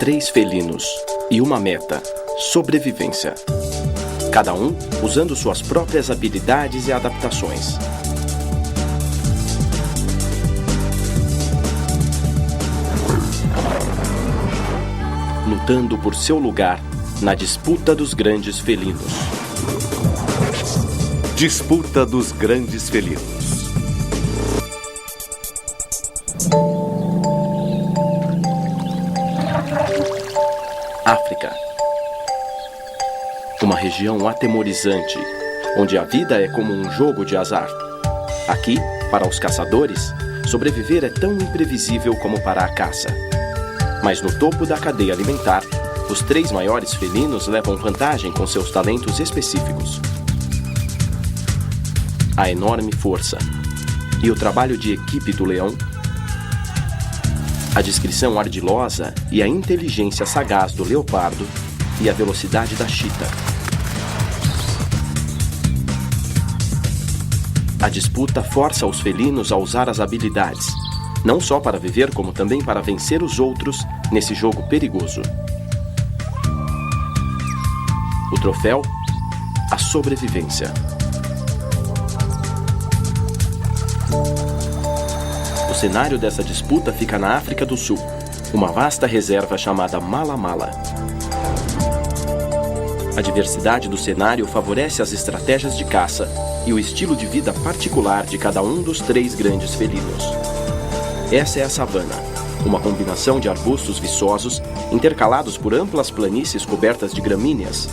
3 felinos e uma meta: sobrevivência. Cada um usando suas próprias habilidades e adaptações. Lutando por seu lugar na disputa dos grandes felinos. Disputa dos grandes felinos. África. Uma região atemorizante, onde a vida é como um jogo de azar. Aqui, para os caçadores, sobreviver é tão imprevisível como para a caça. Mas no topo da cadeia alimentar, os 3 maiores felinos levam vantagem com seus talentos específicos. A enorme força e o trabalho de equipe do leão, a discrição ardilosa e a inteligência sagaz do leopardo e a velocidade da chita. A disputa força os felinos a usar as habilidades, não só para viver, como também para vencer os outros nesse jogo perigoso. O troféu: a sobrevivência. O cenário dessa disputa fica na África do Sul, uma vasta reserva chamada Mala Mala. A diversidade do cenário favorece as estratégias de caça e o estilo de vida particular de cada um dos 3 grandes felinos. Essa é a savana, uma combinação de arbustos viçosos intercalados por amplas planícies cobertas de gramíneas.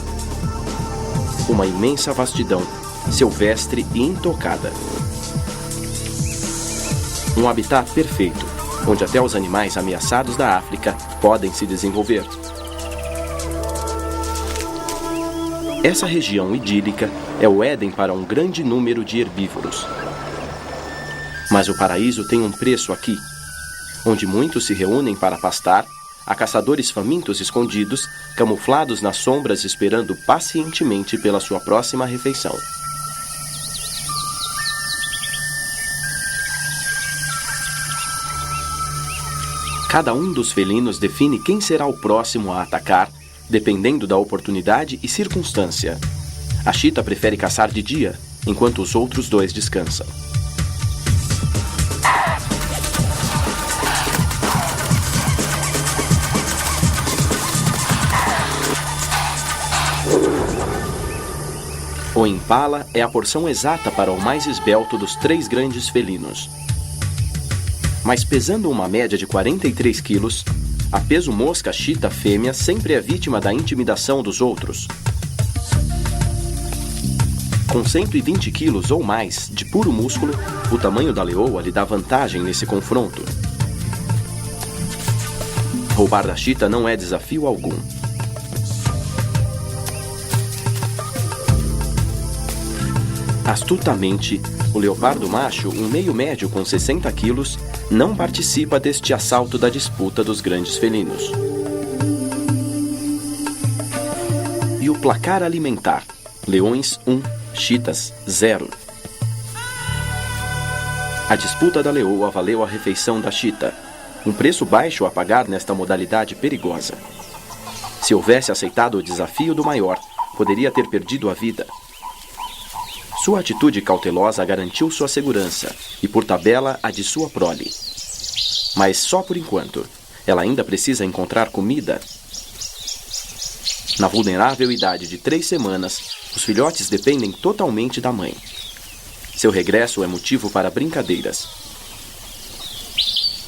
Uma imensa vastidão, silvestre e intocada. Um habitat perfeito, onde até os animais ameaçados da África podem se desenvolver. Essa região idílica é o Éden para um grande número de herbívoros. Mas o paraíso tem um preço aqui, onde muitos se reúnem para pastar, há caçadores famintos escondidos, camuflados nas sombras esperando pacientemente pela sua próxima refeição. Cada um dos felinos define quem será o próximo a atacar, dependendo da oportunidade e circunstância. A chita prefere caçar de dia, enquanto os outros 2 descansam. O impala é a porção exata para o mais esbelto dos 3 grandes felinos. Mas pesando uma média de 43 quilos, a peso mosca chita fêmea sempre é vítima da intimidação dos outros. Com 120 quilos ou mais de puro músculo, o tamanho da leoa lhe dá vantagem nesse confronto. Roubar da chita não é desafio algum. Astutamente, o leopardo macho, um meio médio com 60 quilos, não participa deste assalto da disputa dos grandes felinos. E o placar alimentar: leões 1, chitas 0. A disputa da leoa valeu a refeição da chita, um preço baixo a pagar nesta modalidade perigosa. Se houvesse aceitado o desafio do maior, poderia ter perdido a vida. Sua atitude cautelosa garantiu sua segurança e, por tabela, a de sua prole. Mas só por enquanto. Ela ainda precisa encontrar comida. Na vulnerável idade de 3 semanas, os filhotes dependem totalmente da mãe. Seu regresso é motivo para brincadeiras.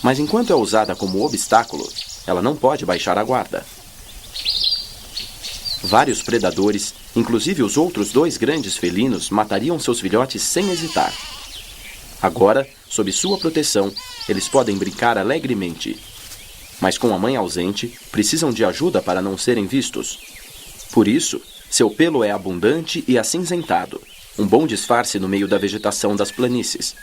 Mas enquanto é usada como obstáculo, ela não pode baixar a guarda. Vários predadores, inclusive os outros 2 grandes felinos, matariam seus filhotes sem hesitar. Agora, sob sua proteção, eles podem brincar alegremente. Mas com a mãe ausente, precisam de ajuda para não serem vistos. Por isso, seu pelo é abundante e acinzentado, um bom disfarce no meio da vegetação das planícies.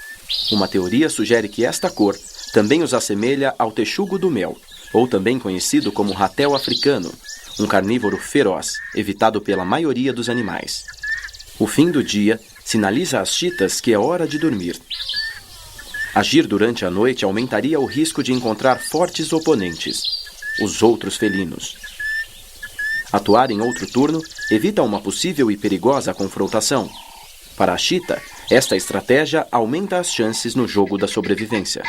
Uma teoria sugere que esta cor também os assemelha ao texugo do mel, ou também conhecido como ratel africano, um carnívoro feroz, evitado pela maioria dos animais. O fim do dia sinaliza às chitas que é hora de dormir. Agir durante a noite aumentaria o risco de encontrar fortes oponentes. os outros felinos. Atuar em outro turno evita uma possível e perigosa confrontação. Para a chita, esta estratégia aumenta as chances no jogo da sobrevivência.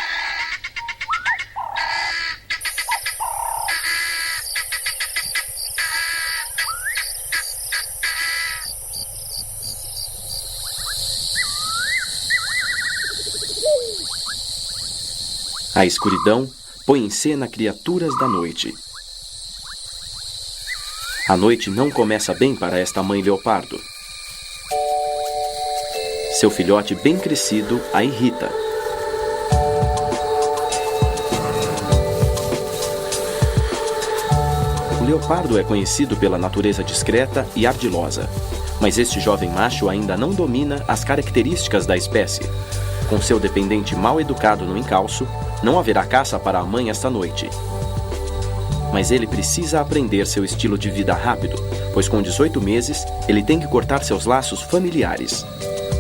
A escuridão põe em cena criaturas da noite. A noite não começa bem para esta mãe leopardo. Seu filhote bem crescido a irrita. O leopardo é conhecido pela natureza discreta e ardilosa, mas este jovem macho ainda não domina as características da espécie. Com seu dependente mal educado no encalço, não haverá caça para a mãe esta noite. Mas ele precisa aprender seu estilo de vida rápido, pois com 18 meses ele tem que cortar seus laços familiares.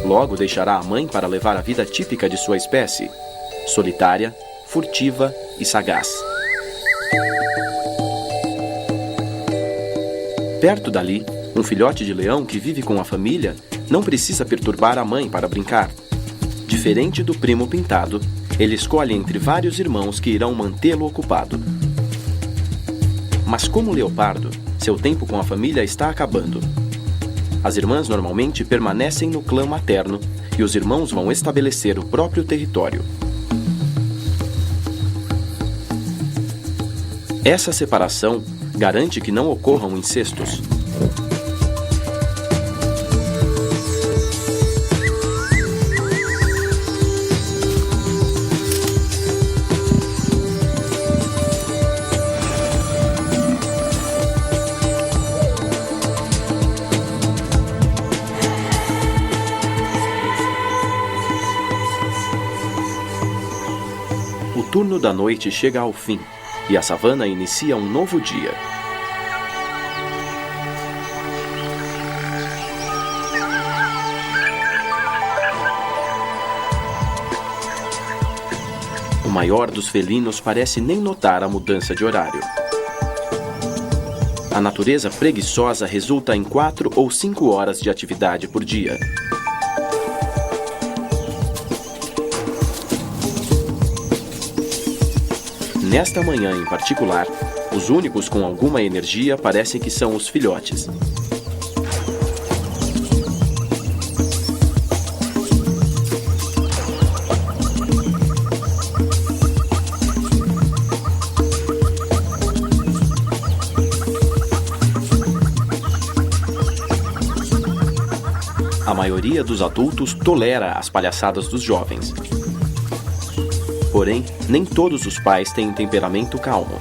Logo deixará a mãe para levar a vida típica de sua espécie, solitária, furtiva e sagaz. Perto dali, um filhote de leão que vive com a família não precisa perturbar a mãe para brincar. Diferente do primo pintado, ele escolhe entre vários irmãos que irão mantê-lo ocupado. Mas como leopardo, seu tempo com a família está acabando. As irmãs normalmente permanecem no clã materno e os irmãos vão estabelecer o próprio território. Essa separação garante que não ocorram incestos. O turno da noite chega ao fim e a savana inicia um novo dia. O maior dos felinos parece nem notar a mudança de horário. A natureza preguiçosa resulta em 4 ou 5 horas de atividade por dia. Nesta manhã em particular, os únicos com alguma energia parecem que são os filhotes. A maioria dos adultos tolera as palhaçadas dos jovens. Porém, nem todos os pais têm um temperamento calmo.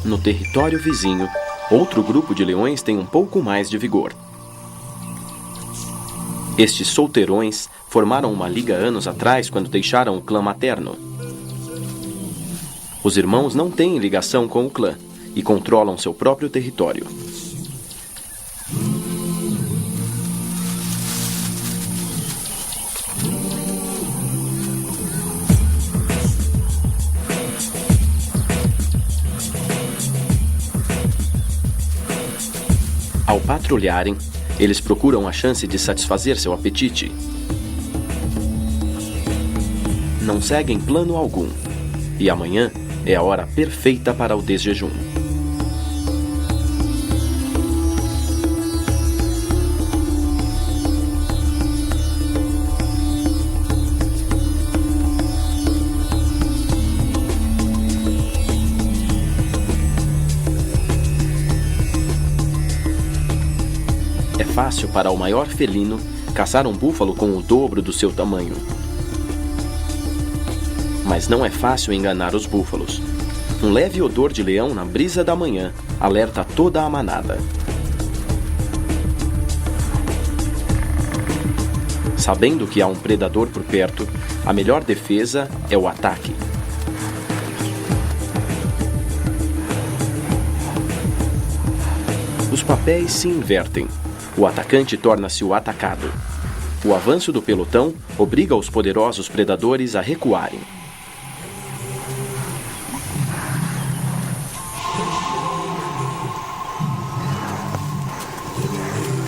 No território vizinho, outro grupo de leões tem um pouco mais de vigor. Estes solteirões formaram uma liga anos atrás quando deixaram o clã materno. Os irmãos não têm ligação com o clã e controlam seu próprio território. Ao patrulharem, eles procuram a chance de satisfazer seu apetite. Não seguem plano algum, e amanhã é a hora perfeita para o desjejum. É fácil para o maior felino caçar um búfalo com o dobro do seu tamanho. Mas não é fácil enganar os búfalos. Um leve odor de leão na brisa da manhã alerta toda a manada. Sabendo que há um predador por perto, a melhor defesa é o ataque. Os papéis se invertem. O atacante torna-se o atacado. O avanço do pelotão obriga os poderosos predadores a recuarem.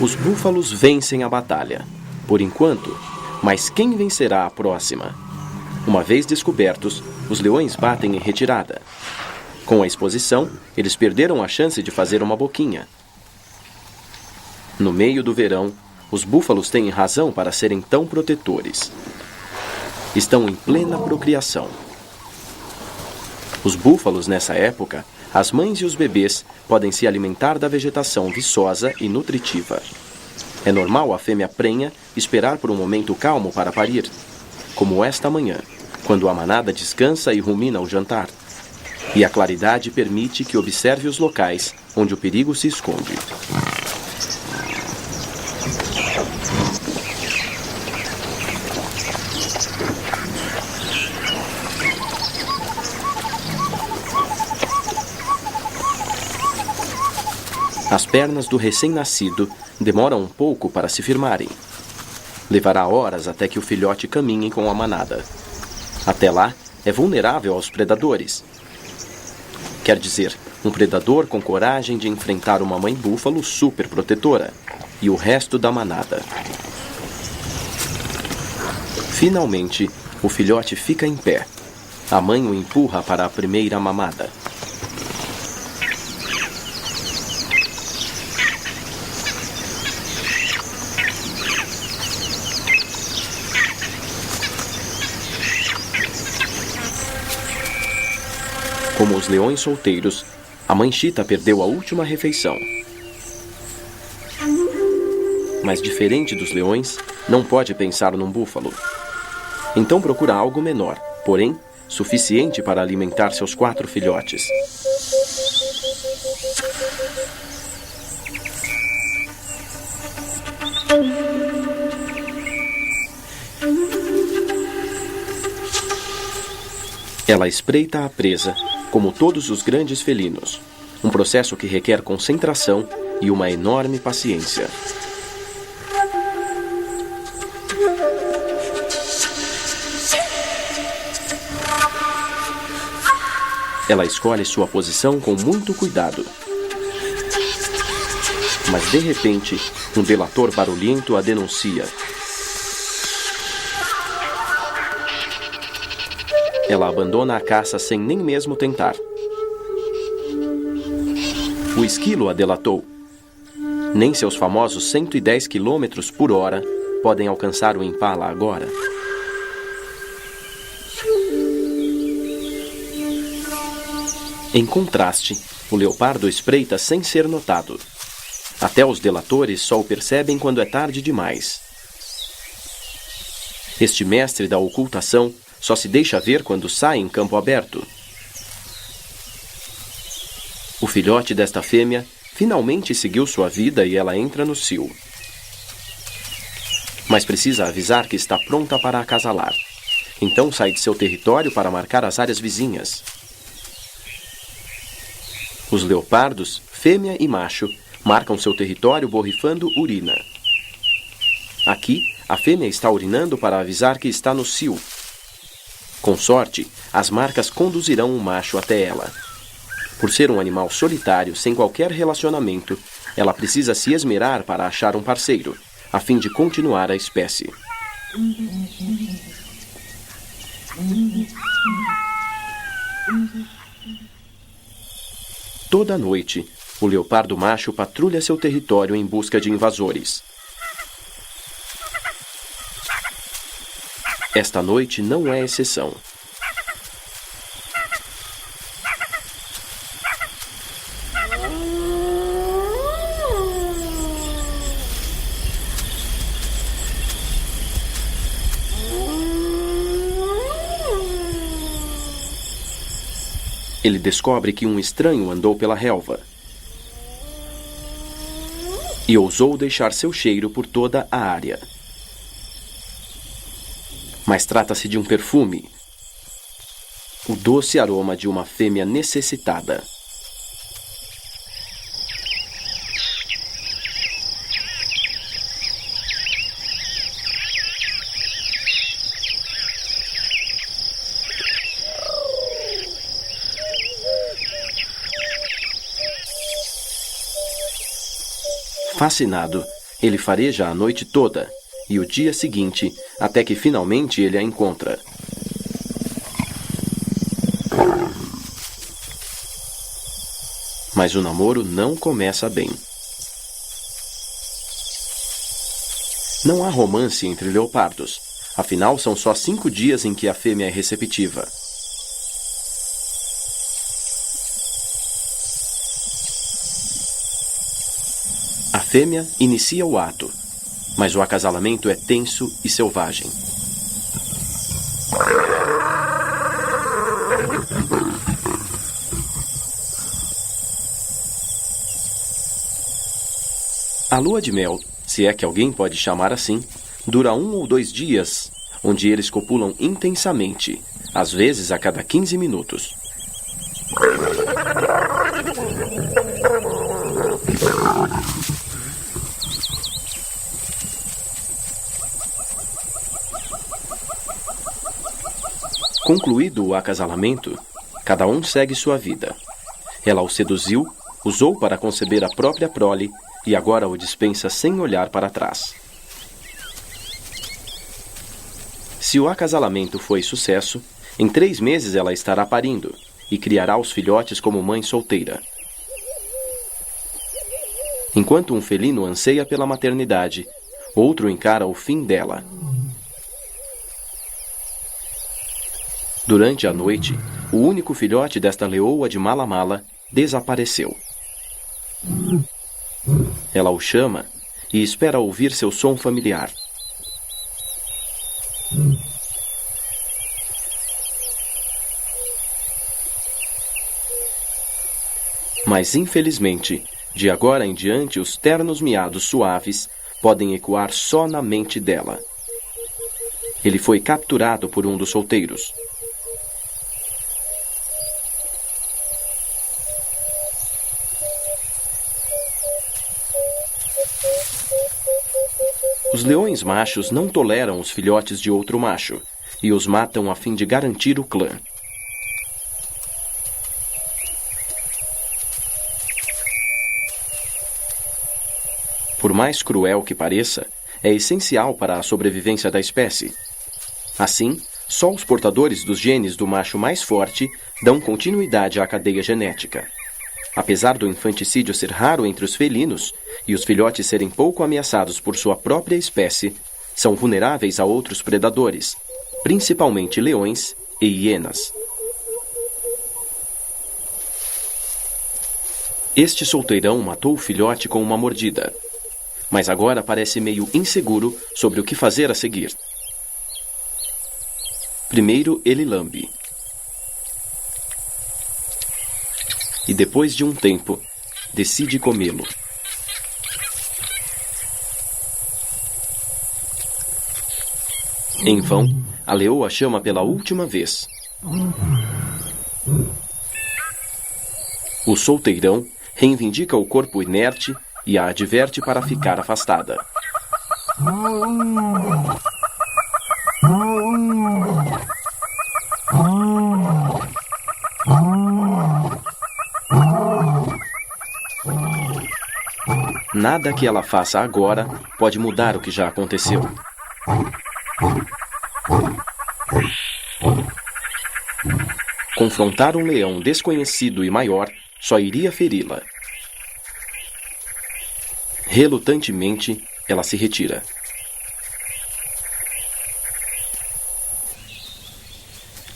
Os búfalos vencem a batalha, por enquanto, mas quem vencerá a próxima? Uma vez descobertos, os leões batem em retirada. Com a exposição, eles perderam a chance de fazer uma boquinha. No meio do verão, os búfalos têm razão para serem tão protetores. Estão em plena procriação. Os búfalos, nessa época, as mães e os bebês podem se alimentar da vegetação viçosa e nutritiva. É normal a fêmea prenha esperar por um momento calmo para parir, como esta manhã, quando a manada descansa e rumina o jantar. E a claridade permite que observe os locais onde o perigo se esconde. As pernas do recém-nascido demoram um pouco para se firmarem. Levará horas até que o filhote caminhe com a manada. Até lá, é vulnerável aos predadores. Quer dizer, um predador com coragem de enfrentar uma mãe búfalo super protetora e o resto da manada. Finalmente, o filhote fica em pé. A mãe o empurra para a primeira mamada. Como os leões solteiros, a mãe chita perdeu a última refeição. Mas diferente dos leões, não pode pensar num búfalo. Então procura algo menor, porém, suficiente para alimentar seus 4 filhotes. Ela espreita a presa, como todos os grandes felinos, um processo que requer concentração e uma enorme paciência. Ela escolhe sua posição com muito cuidado. Mas de repente, um delator barulhento a denuncia. Ela abandona a caça sem nem mesmo tentar. O esquilo a delatou. Nem seus famosos 110 km por hora podem alcançar o impala agora. Em contraste, o leopardo espreita sem ser notado. Até os delatores só o percebem quando é tarde demais. Este mestre da ocultação só se deixa ver quando sai em campo aberto. O filhote desta fêmea finalmente seguiu sua vida e ela entra no cio. Mas precisa avisar que está pronta para acasalar. Então sai de seu território para marcar as áreas vizinhas. Os leopardos, fêmea e macho, marcam seu território borrifando urina. Aqui, a fêmea está urinando para avisar que está no cio. Com sorte, as marcas conduzirão o macho até ela. Por ser um animal solitário, sem qualquer relacionamento, ela precisa se esmerar para achar um parceiro, a fim de continuar a espécie. Toda noite, o leopardo macho patrulha seu território em busca de invasores. Esta noite não é exceção. Ele descobre que um estranho andou pela relva e ousou deixar seu cheiro por toda a área. Mas trata-se de um perfume. O doce aroma de uma fêmea necessitada. Fascinado, ele fareja a noite toda e o dia seguinte, até que finalmente ele a encontra. Mas o namoro não começa bem. Não há romance entre leopardos, afinal são só 5 dias em que a fêmea é receptiva. A fêmea inicia o ato, mas o acasalamento é tenso e selvagem. A lua de mel, se é que alguém pode chamar assim, dura 1 ou 2 dias, onde eles copulam intensamente, às vezes a cada 15 minutos. Concluído o acasalamento, cada um segue sua vida. Ela o seduziu, usou para conceber a própria prole e agora o dispensa sem olhar para trás. Se o acasalamento foi sucesso, em 3 meses ela estará parindo e criará os filhotes como mãe solteira. Enquanto um felino anseia pela maternidade, outro encara o fim dela. Durante a noite, o único filhote desta leoa de Mala-Mala desapareceu. Ela o chama e espera ouvir seu som familiar. Mas, infelizmente, de agora em diante os ternos miados suaves podem ecoar só na mente dela. Ele foi capturado por um dos solteiros. Os leões machos não toleram os filhotes de outro macho e os matam a fim de garantir o clã. Por mais cruel que pareça, é essencial para a sobrevivência da espécie. Assim, só os portadores dos genes do macho mais forte dão continuidade à cadeia genética. Apesar do infanticídio ser raro entre os felinos e os filhotes serem pouco ameaçados por sua própria espécie, são vulneráveis a outros predadores, principalmente leões e hienas. Este solteirão matou o filhote com uma mordida, mas agora parece meio inseguro sobre o que fazer a seguir. Primeiro ele lambe. E depois de um tempo, decide comê-lo. Em vão, a leoa chama pela última vez. O solteirão reivindica o corpo inerte e a adverte para ficar afastada. Nada que ela faça agora pode mudar o que já aconteceu. Confrontar um leão desconhecido e maior só iria feri-la. Relutantemente, ela se retira.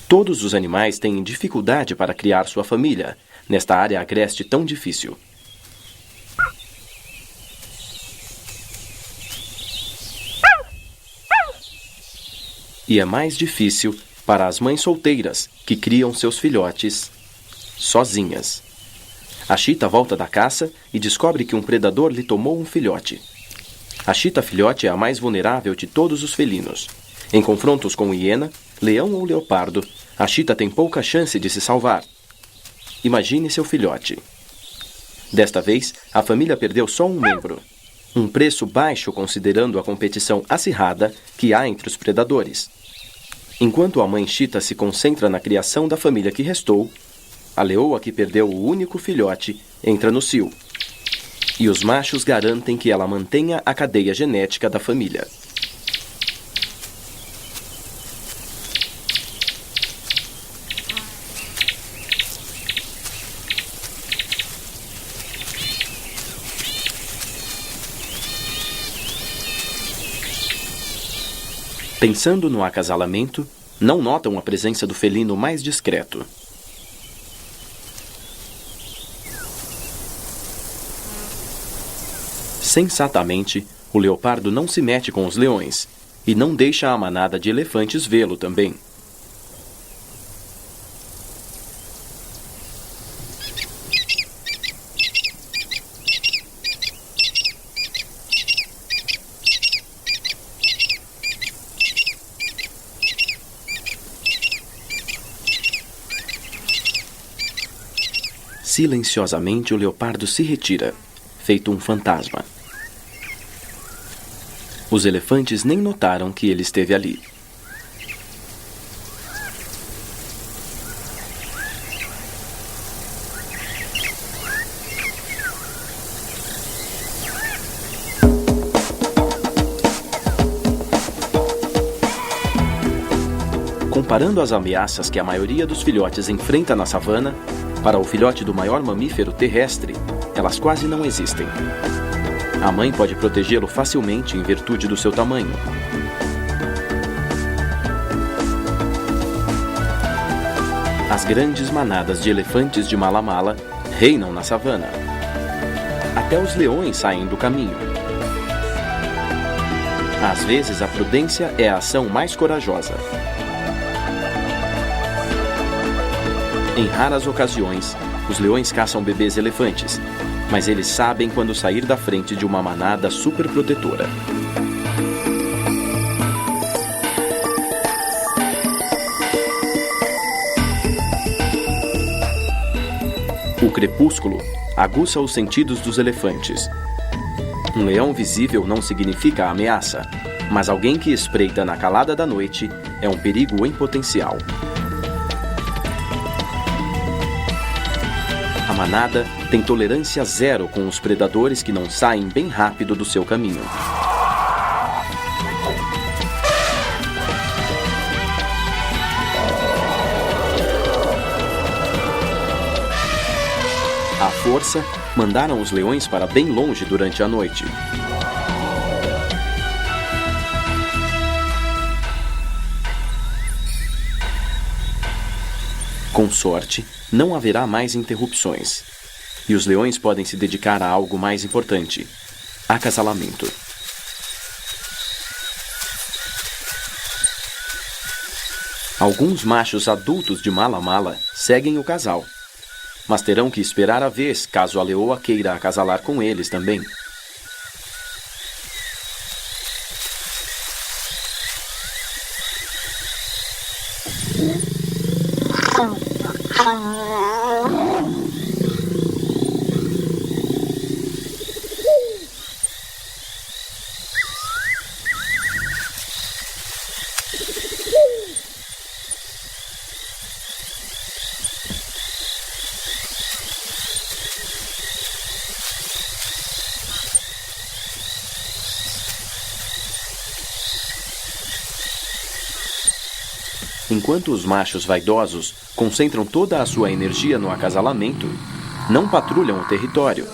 Todos os animais têm dificuldade para criar sua família, nesta área agreste tão difícil. E é mais difícil para as mães solteiras que criam seus filhotes sozinhas. A chita volta da caça e descobre que um predador lhe tomou um filhote. A chita filhote é a mais vulnerável de todos os felinos. Em confrontos com hiena, leão ou leopardo, a chita tem pouca chance de se salvar. Imagine seu filhote. Desta vez, a família perdeu só um membro. Um preço baixo considerando a competição acirrada que há entre os predadores. Enquanto a mãe chita se concentra na criação da família que restou, a leoa que perdeu o único filhote entra no cio. E os machos garantem que ela mantenha a cadeia genética da família. Pensando no acasalamento, não notam a presença do felino mais discreto. Sensatamente, o leopardo não se mete com os leões e não deixa a manada de elefantes vê-lo também. Silenciosamente, o leopardo se retira, feito um fantasma. Os elefantes nem notaram que ele esteve ali. Comparando as ameaças que a maioria dos filhotes enfrenta na savana, para o filhote do maior mamífero terrestre, elas quase não existem. A mãe pode protegê-lo facilmente em virtude do seu tamanho. As grandes manadas de elefantes de mala-mala reinam na savana. Até os leões saem do caminho. Às vezes, a prudência é a ação mais corajosa. Em raras ocasiões, os leões caçam bebês elefantes, mas eles sabem quando sair da frente de uma manada superprotetora. O crepúsculo aguça os sentidos dos elefantes. Um leão visível não significa ameaça, mas alguém que espreita na calada da noite é um perigo em potencial. A manada tem tolerância zero com os predadores que não saem bem rápido do seu caminho. À força, mandaram os leões para bem longe durante a noite. Com sorte, não haverá mais interrupções. E os leões podem se dedicar a algo mais importante: acasalamento. Alguns machos adultos de mala-mala seguem o casal, mas terão que esperar a vez caso a leoa queira acasalar com eles também. Enquanto os machos vaidosos concentram toda a sua energia no acasalamento, não patrulham o território,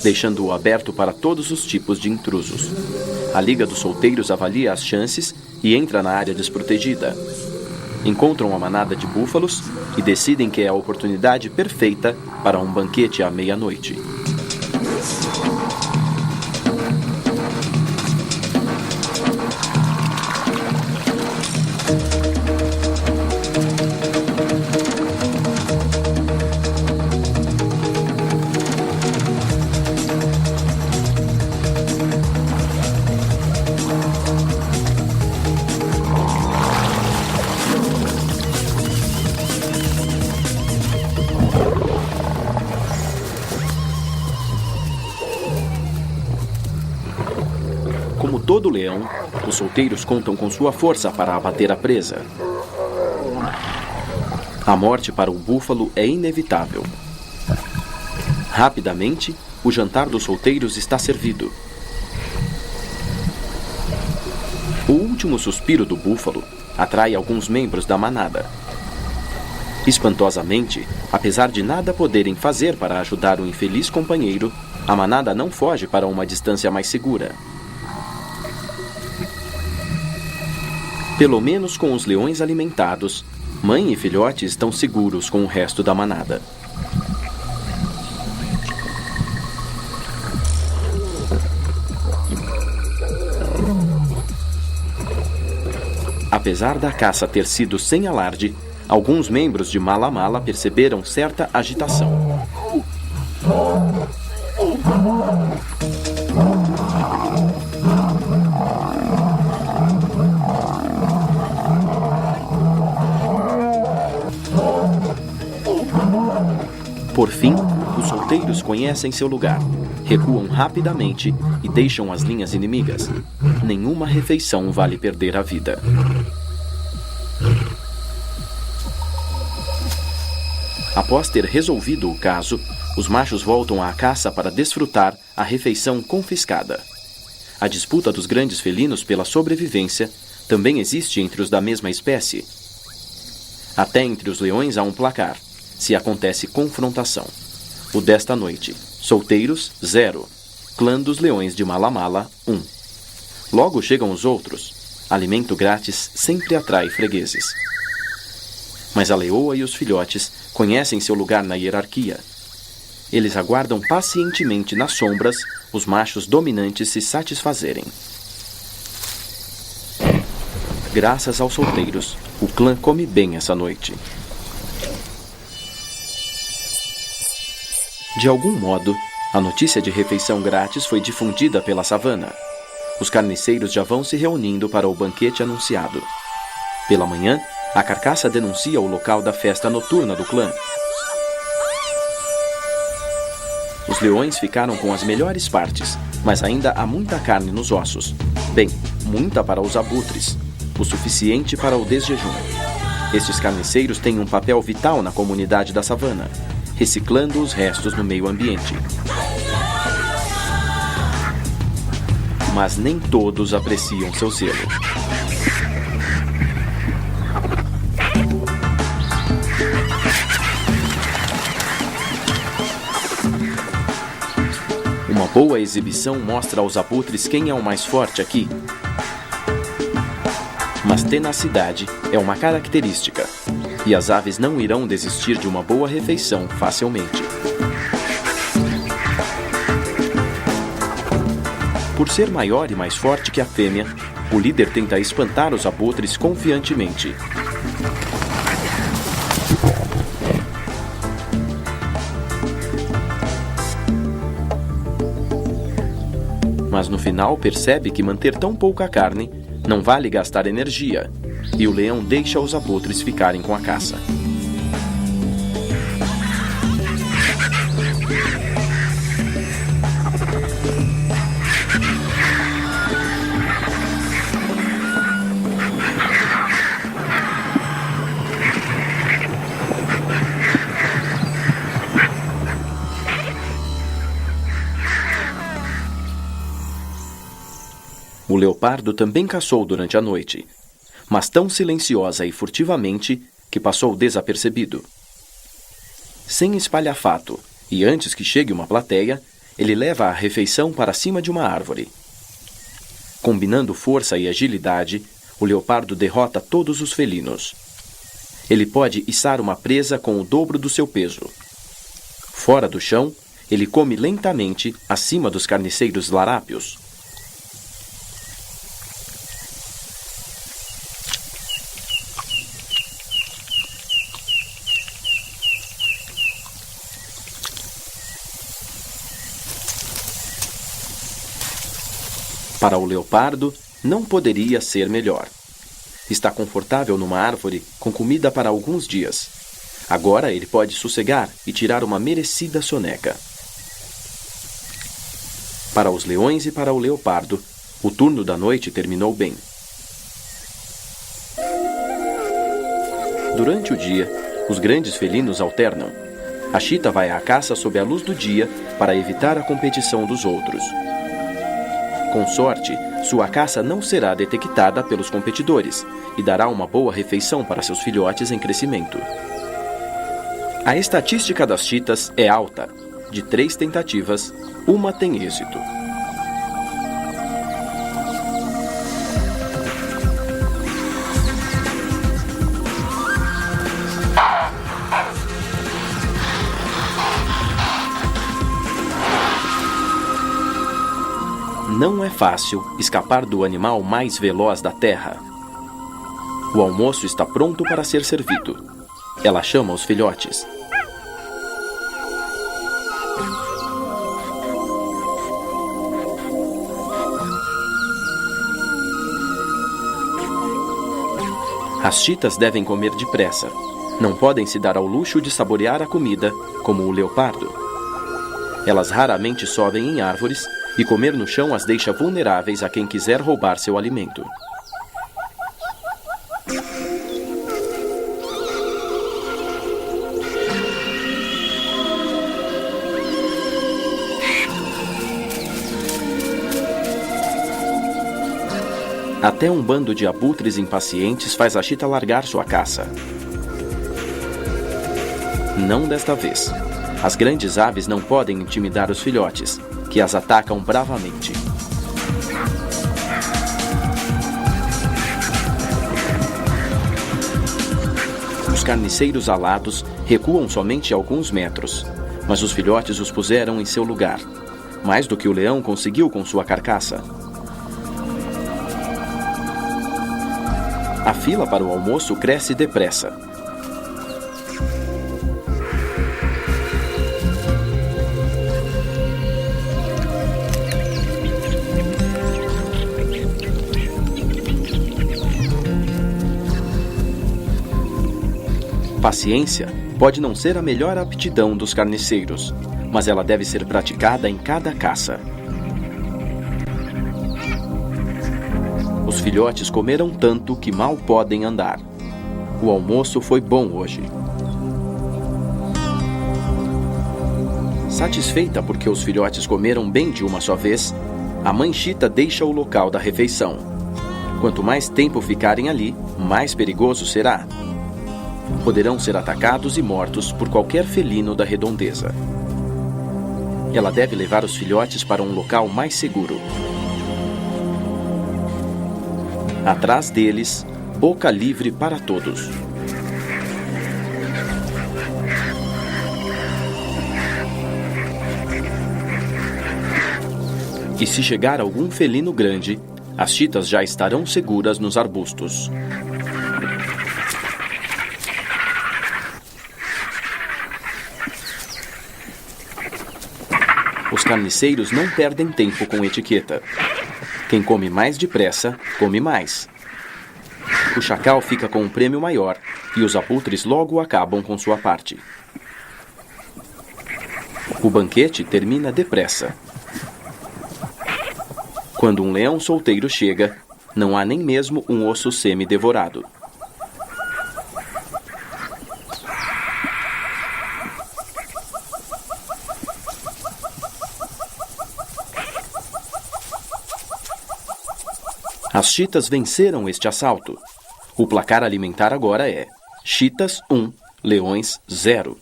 deixando-o aberto para todos os tipos de intrusos. A Liga dos Solteiros avalia as chances e entra na área desprotegida. Encontram a manada de búfalos e decidem que é a oportunidade perfeita para um banquete à meia-noite. como todo leão, os solteiros contam com sua força para abater a presa. A morte para o búfalo é inevitável. Rapidamente, o jantar dos solteiros está servido. O último suspiro do búfalo atrai alguns membros da manada. Espantosamente, apesar de nada poderem fazer para ajudar o infeliz companheiro, a manada não foge para uma distância mais segura. Pelo menos com os leões alimentados, mãe e filhote estão seguros com o resto da manada. Apesar da caça ter sido sem alarde, alguns membros de Mala Mala perceberam certa agitação. Por fim, os solteiros conhecem seu lugar, recuam rapidamente e deixam as linhas inimigas. Nenhuma refeição vale perder a vida. Após ter resolvido o caso, os machos voltam à caça para desfrutar a refeição confiscada. A disputa dos grandes felinos pela sobrevivência também existe entre os da mesma espécie. Até entre os leões há um placar, se acontece confrontação. O desta noite: solteiros, 0. Clã dos leões de Mala Mala, 1. Logo chegam os outros. Alimento grátis sempre atrai fregueses. Mas a leoa e os filhotes conhecem seu lugar na hierarquia. Eles aguardam pacientemente nas sombras os machos dominantes se satisfazerem. Graças aos solteiros, o clã come bem essa noite. De algum modo, a notícia de refeição grátis foi difundida pela savana. Os carniceiros já vão se reunindo para o banquete anunciado. Pela manhã, a carcaça denuncia o local da festa noturna do clã. Os leões ficaram com as melhores partes, mas ainda há muita carne nos ossos. Bem, muita para os abutres, o suficiente para o desjejum. Estes carniceiros têm um papel vital na comunidade da savana, reciclando os restos no meio ambiente. Mas nem todos apreciam seu zelo. Uma boa exibição mostra aos abutres quem é o mais forte aqui. Mas tenacidade é uma característica, e as aves não irão desistir de uma boa refeição facilmente. Por ser maior e mais forte que a fêmea, o líder tenta espantar os abutres confiantemente. Mas no final percebe que manter tão pouca carne não vale gastar energia, e o leão deixa os abutres ficarem com a caça. O leopardo também caçou durante a noite, mas tão silenciosa e furtivamente que passou desapercebido. Sem espalhafato, e antes que chegue uma plateia, ele leva a refeição para cima de uma árvore. Combinando força e agilidade, o leopardo derrota todos os felinos. Ele pode içar uma presa com o dobro do seu peso. Fora do chão, ele come lentamente acima dos carniceiros larápios. Para o leopardo, não poderia ser melhor. Está confortável numa árvore com comida para alguns dias. Agora ele pode sossegar e tirar uma merecida soneca. Para os leões e para o leopardo, O turno da noite terminou bem. Durante o dia, os grandes felinos alternam. A chita vai à caça sob a luz do dia para evitar a competição dos outros. Com sorte, sua caça não será detectada pelos competidores e dará uma boa refeição para seus filhotes em crescimento. A estatística das chitas é alta. De 3 tentativas, uma tem êxito. Não é fácil escapar do animal mais veloz da terra. O almoço está pronto para ser servido. Ela chama os filhotes. As chitas devem comer depressa. Não podem se dar ao luxo de saborear a comida, como o leopardo. Elas raramente sobem em árvores e comer no chão as deixa vulneráveis a quem quiser roubar seu alimento. Até um bando de abutres impacientes faz a chita largar sua caça. Não desta vez. As grandes aves não podem intimidar os filhotes, que as atacam bravamente. Os carniceiros alados recuam somente alguns metros, mas os filhotes os puseram em seu lugar, mais do que o leão conseguiu com sua carcaça. A fila para o almoço cresce depressa. Paciência pode não ser a melhor aptidão dos carniceiros, mas ela deve ser praticada em cada caça. Os filhotes comeram tanto que mal podem andar. O almoço foi bom hoje. Satisfeita porque os filhotes comeram bem de uma só vez, a mãe chita deixa o local da refeição. Quanto mais tempo ficarem ali, mais perigoso será. Poderão ser atacados e mortos por qualquer felino da redondeza. Ela deve levar os filhotes para um local mais seguro. Atrás deles, boca livre para todos. E se chegar algum felino grande, as chitas já estarão seguras nos arbustos. Os carniceiros não perdem tempo com etiqueta. Quem come mais depressa, come mais. O chacal fica com um prêmio maior e os abutres logo acabam com sua parte. O banquete termina depressa. Quando um leão solteiro chega, não há nem mesmo um osso semi-devorado. As chitas venceram este assalto. O placar alimentar agora é chitas 1, leões 0.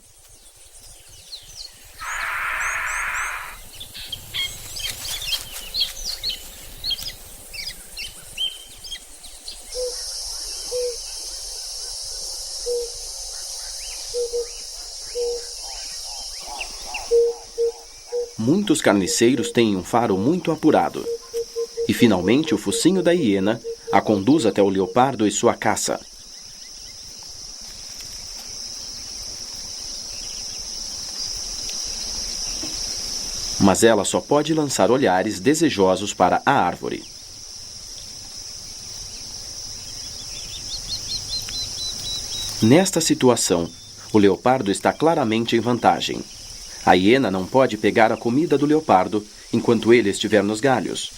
Muitos carniceiros têm um faro muito apurado. E finalmente o focinho da hiena a conduz até o leopardo e sua caça. Mas ela só pode lançar olhares desejosos para a árvore. Nesta situação, o leopardo está claramente em vantagem. A hiena não pode pegar a comida do leopardo enquanto ele estiver nos galhos.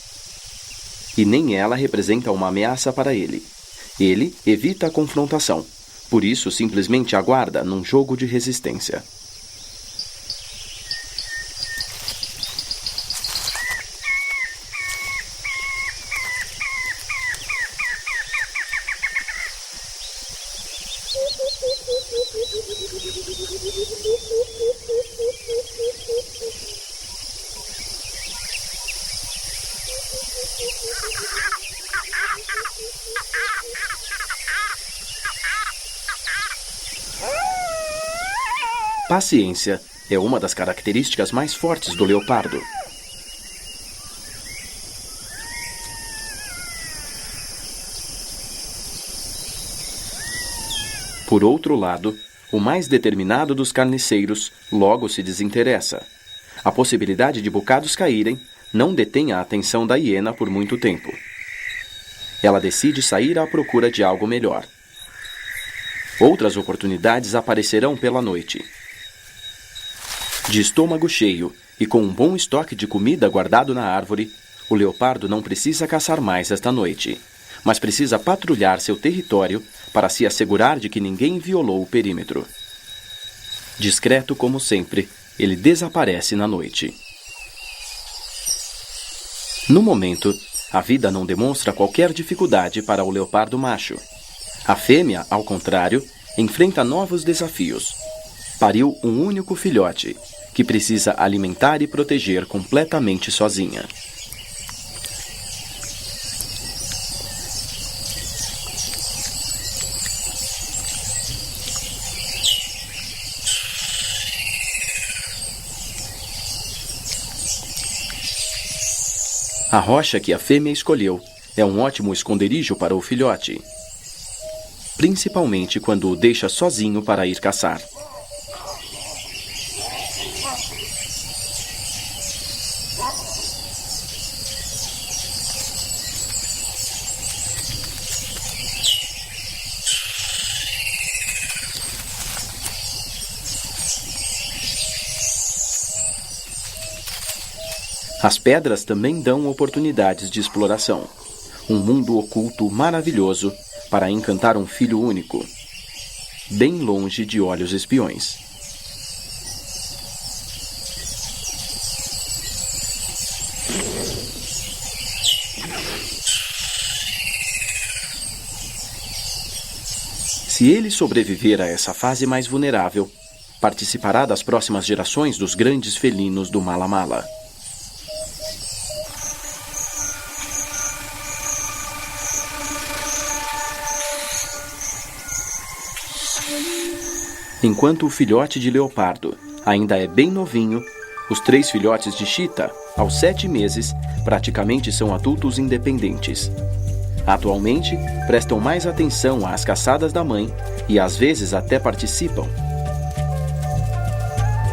e nem ela representa uma ameaça para ele. Ele evita a confrontação, por isso simplesmente aguarda num jogo de resistência. Paciência é uma das características mais fortes do leopardo. Por outro lado, o mais determinado dos carniceiros logo se desinteressa. A possibilidade de bocados caírem não detém a atenção da hiena por muito tempo. Ela decide sair à procura de algo melhor. Outras oportunidades aparecerão pela noite. De estômago cheio e com um bom estoque de comida guardado na árvore, o leopardo não precisa caçar mais esta noite, mas precisa patrulhar seu território para se assegurar de que ninguém violou o perímetro. Discreto como sempre, ele desaparece na noite. No momento, a vida não demonstra qualquer dificuldade para o leopardo macho. A fêmea, ao contrário, enfrenta novos desafios. Pariu um único filhote, que precisa alimentar e proteger completamente sozinha. A rocha que a fêmea escolheu é um ótimo esconderijo para o filhote, principalmente quando o deixa sozinho para ir caçar. As pedras também dão oportunidades de exploração. Um mundo oculto maravilhoso para encantar um filho único, bem longe de olhos espiões. Se ele sobreviver a essa fase mais vulnerável, participará das próximas gerações dos grandes felinos do Mala Mala. Enquanto o filhote de leopardo ainda é bem novinho, os 3 filhotes de chita, aos 7 meses, praticamente são adultos independentes. Atualmente, prestam mais atenção às caçadas da mãe e às vezes até participam.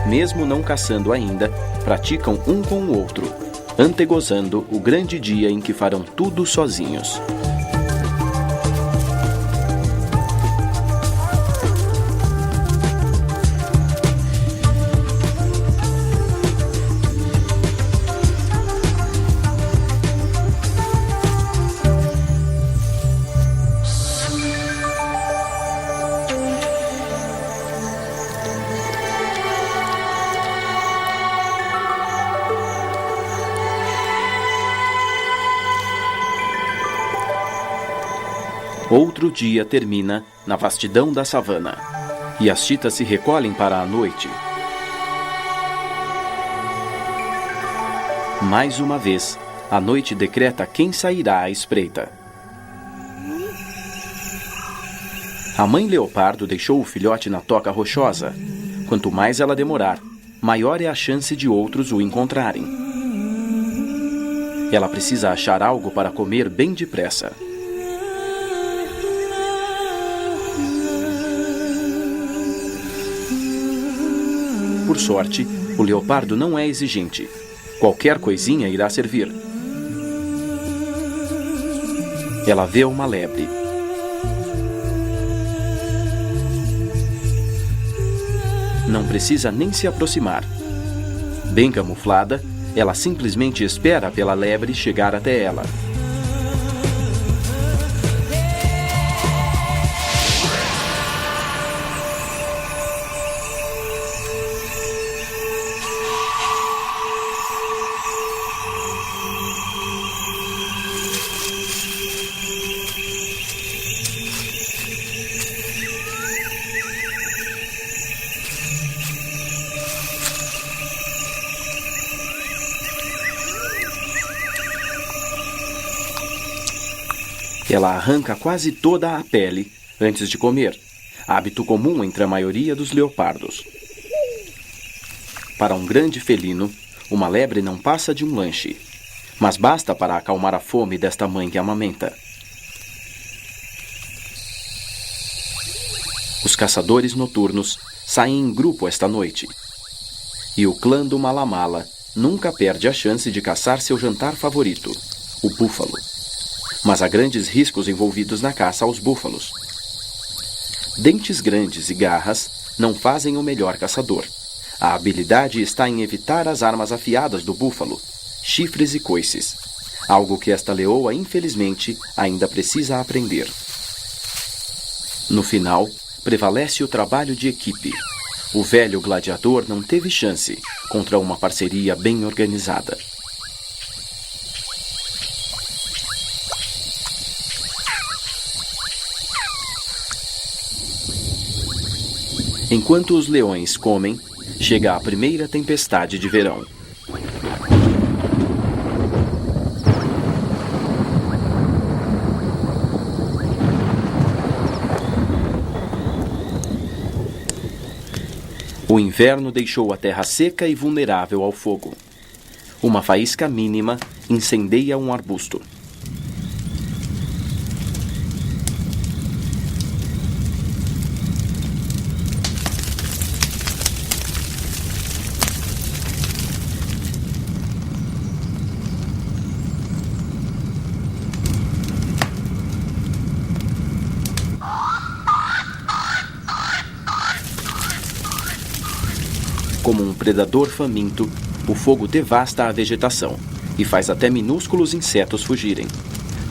Mesmo não caçando ainda, praticam um com o outro, antegozando o grande dia em que farão tudo sozinhos. Outro dia termina na vastidão da savana, e as chitas se recolhem para a noite. Mais uma vez, a noite decreta quem sairá à espreita. A mãe leopardo deixou o filhote na toca rochosa. Quanto mais ela demorar, maior é a chance de outros o encontrarem. Ela precisa achar algo para comer bem depressa. Por sorte, o leopardo não é exigente. Qualquer coisinha irá servir. Ela vê uma lebre. Não precisa nem se aproximar. Bem camuflada, ela simplesmente espera pela lebre chegar até ela. Ela arranca quase toda a pele antes de comer, hábito comum entre a maioria dos leopardos. Para um grande felino, uma lebre não passa de um lanche, mas basta para acalmar a fome desta mãe que amamenta. Os caçadores noturnos saem em grupo esta noite, e o clã do Malamala nunca perde a chance de caçar seu jantar favorito, o búfalo. Mas há grandes riscos envolvidos na caça aos búfalos. Dentes grandes e garras não fazem o melhor caçador. A habilidade está em evitar as armas afiadas do búfalo, chifres e coices, algo que esta leoa, infelizmente, ainda precisa aprender. No final, prevalece o trabalho de equipe. O velho gladiador não teve chance contra uma parceria bem organizada. Enquanto os leões comem, chega a primeira tempestade de verão. O inverno deixou a terra seca e vulnerável ao fogo. Uma faísca mínima incendeia um arbusto. Como um predador faminto, o fogo devasta a vegetação e faz até minúsculos insetos fugirem.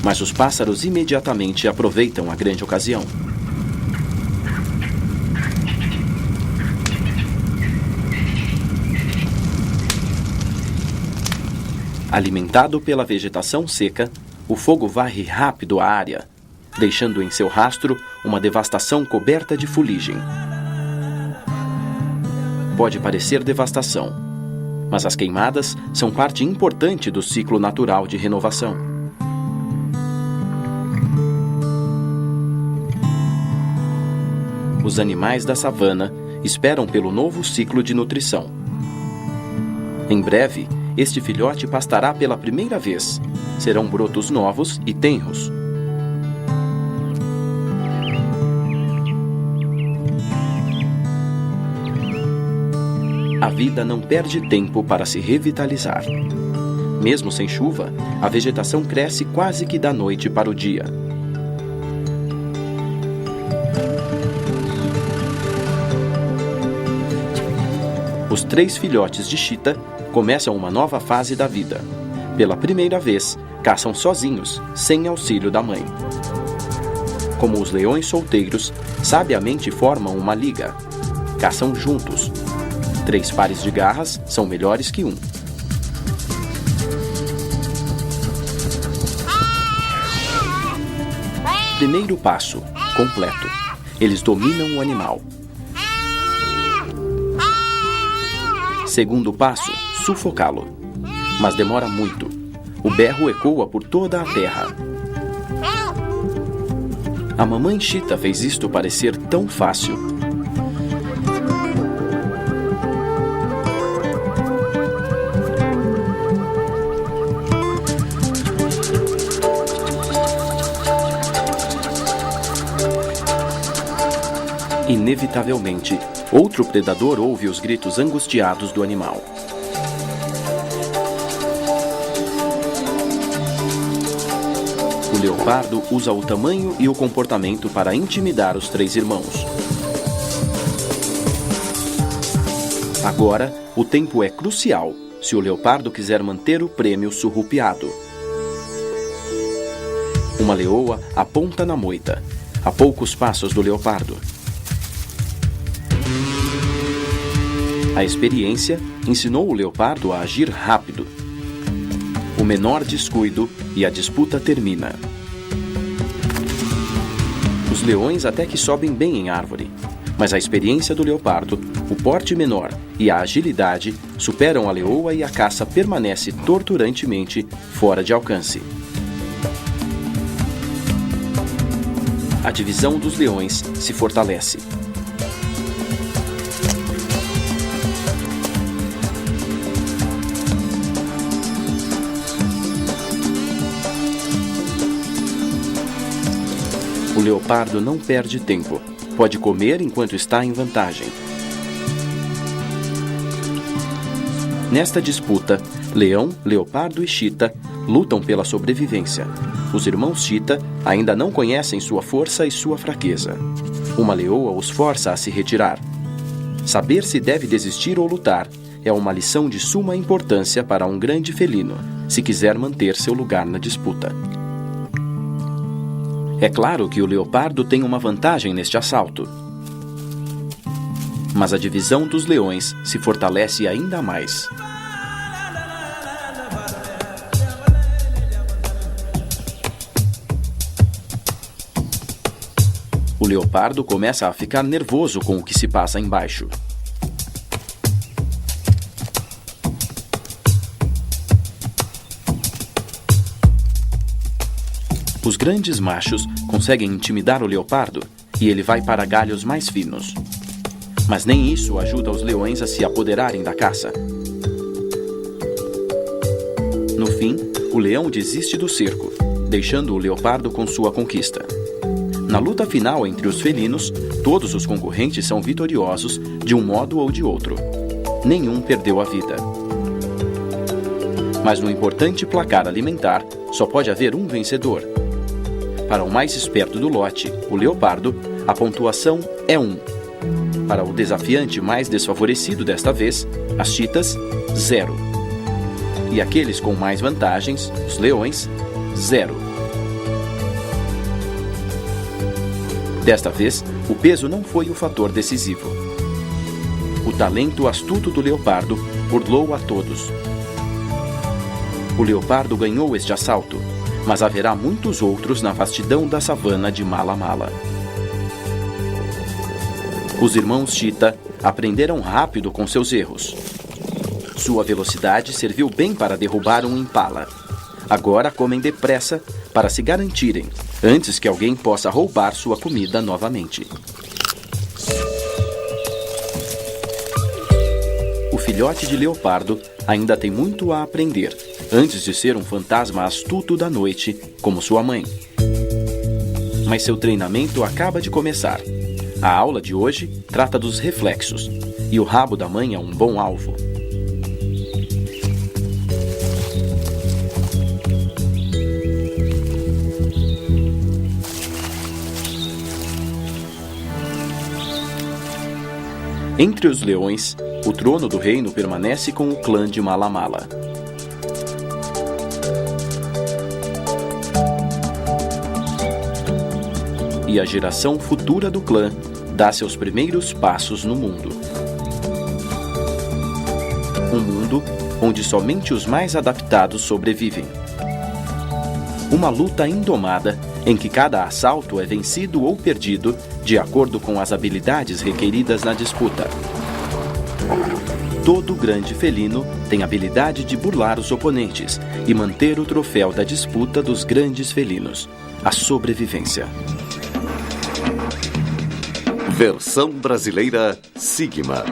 Mas os pássaros imediatamente aproveitam a grande ocasião. Alimentado pela vegetação seca, o fogo varre rápido a área, deixando em seu rastro uma devastação coberta de fuligem. Pode parecer devastação, mas as queimadas são parte importante do ciclo natural de renovação. Os animais da savana esperam pelo novo ciclo de nutrição. Em breve, este filhote pastará pela primeira vez. Serão brotos novos e tenros. A vida não perde tempo para se revitalizar. Mesmo sem chuva, a vegetação cresce quase que da noite para o dia. Os 3 filhotes de chita começam uma nova fase da vida. Pela primeira vez, caçam sozinhos, sem auxílio da mãe. Como os leões solteiros, sabiamente formam uma liga. Caçam juntos. 3 pares de garras são melhores que 1. Primeiro passo, completo. Eles dominam o animal. Segundo passo, sufocá-lo. Mas demora muito. O berro ecoa por toda a terra. A mamãe chita fez isto parecer tão fácil. Inevitavelmente, outro predador ouve os gritos angustiados do animal. O leopardo usa o tamanho e o comportamento para intimidar os 3 irmãos. Agora, o tempo é crucial se o leopardo quiser manter o prêmio surrupiado. Uma leoa aponta na moita, a poucos passos do leopardo. A experiência ensinou o leopardo a agir rápido. O menor descuido e a disputa termina. Os leões até que sobem bem em árvore, mas a experiência do leopardo, o porte menor e a agilidade superam a leoa e a caça permanece torturantemente fora de alcance. A divisão dos leões se fortalece. O leopardo não perde tempo. Pode comer enquanto está em vantagem. Nesta disputa, leão, leopardo e chita lutam pela sobrevivência. Os irmãos chita ainda não conhecem sua força e sua fraqueza. Uma leoa os força a se retirar. Saber se deve desistir ou lutar é uma lição de suma importância para um grande felino, se quiser manter seu lugar na disputa. É claro que o leopardo tem uma vantagem neste assalto. Mas a divisão dos leões se fortalece ainda mais. O leopardo começa a ficar nervoso com o que se passa embaixo. Os grandes machos conseguem intimidar o leopardo e ele vai para galhos mais finos. Mas nem isso ajuda os leões a se apoderarem da caça. No fim, o leão desiste do cerco, deixando o leopardo com sua conquista. Na luta final entre os felinos, todos os concorrentes são vitoriosos de um modo ou de outro. Nenhum perdeu a vida. Mas no importante placar alimentar, só pode haver um vencedor. Para o mais esperto do lote, o leopardo, a pontuação é 1. Para o desafiante mais desfavorecido desta vez, as chitas, 0. E aqueles com mais vantagens, os leões, 0. Desta vez, o peso não foi o fator decisivo. O talento astuto do leopardo burlou a todos. O leopardo ganhou este assalto, mas haverá muitos outros na vastidão da savana de Mala Mala. Os irmãos chita aprenderam rápido com seus erros. Sua velocidade serviu bem para derrubar um impala. Agora comem depressa para se garantirem, antes que alguém possa roubar sua comida novamente. O filhote de leopardo ainda tem muito a aprender, antes de ser um fantasma astuto da noite, como sua mãe. Mas seu treinamento acaba de começar. A aula de hoje trata dos reflexos, e o rabo da mãe é um bom alvo. Entre os leões, o trono do reino permanece com o clã de Mala Mala. E a geração futura do clã dá seus primeiros passos no mundo. Um mundo onde somente os mais adaptados sobrevivem. Uma luta indomada em que cada assalto é vencido ou perdido de acordo com as habilidades requeridas na disputa. Todo grande felino tem habilidade de burlar os oponentes e manter o troféu da disputa dos grandes felinos, a sobrevivência. Versão brasileira Sigma.